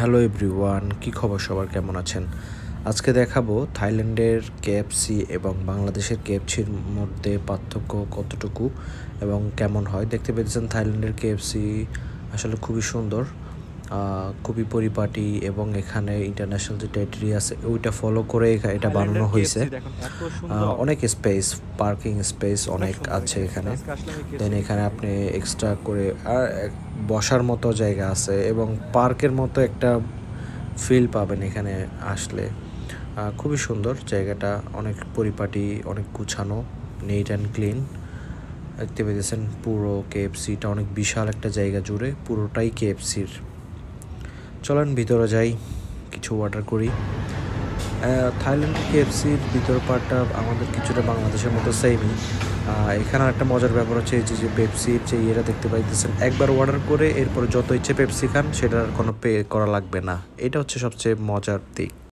Hello everyone, কি খবর সবার, কেমন আছেন? আজকে দেখাবো থাইল্যান্ডের কেএফসি এবং বাংলাদেশের কেএফসির মধ্যে পার্থক্য কতটুকু এবং কেমন হয়। দেখতে পেয়েছেন থাইল্যান্ডের কেএফসি আসলে খুবই সুন্দর, খুবই পরিপাটি এবং এখানে ইন্টারন্যাশনাল যে টেরিটরি আছে ওইটা ফলো করে এটা বানানো হয়েছে। অনেক স্পেস, পার্কিং স্পেস অনেক আছে এখানে। দেন এখানে আপনি এক্সট্রা করে আর বসার মতো জায়গা আছে এবং পার্কের মতো একটা ফিল পাবেন এখানে আসলে। খুবই সুন্দর জায়গাটা, অনেক পরিপাটি, অনেক গুছানো, নিট অ্যান্ড ক্লিন। দেখতে পেয়েছেন পুরো কেএফসিটা অনেক বিশাল একটা জায়গা জুড়ে, পুরোটাই কেএফসির। চলেন ভিতরে যাই, কিছু অর্ডার করি। থাইল্যান্ড কেএফসির ভিতর পার্টটা আমাদের কিছুটা বাংলাদেশের মতো সেমই। এখানে একটা মজার ব্যাপার হচ্ছে যে পেপসির যে ইয়েটা দেখতে পাইতেছেন, একবার অর্ডার করে এরপর যত ইচ্ছে পেপসি খান, সেটার কোনো পে করা লাগবে না। এটা হচ্ছে সবচেয়ে মজার দিক।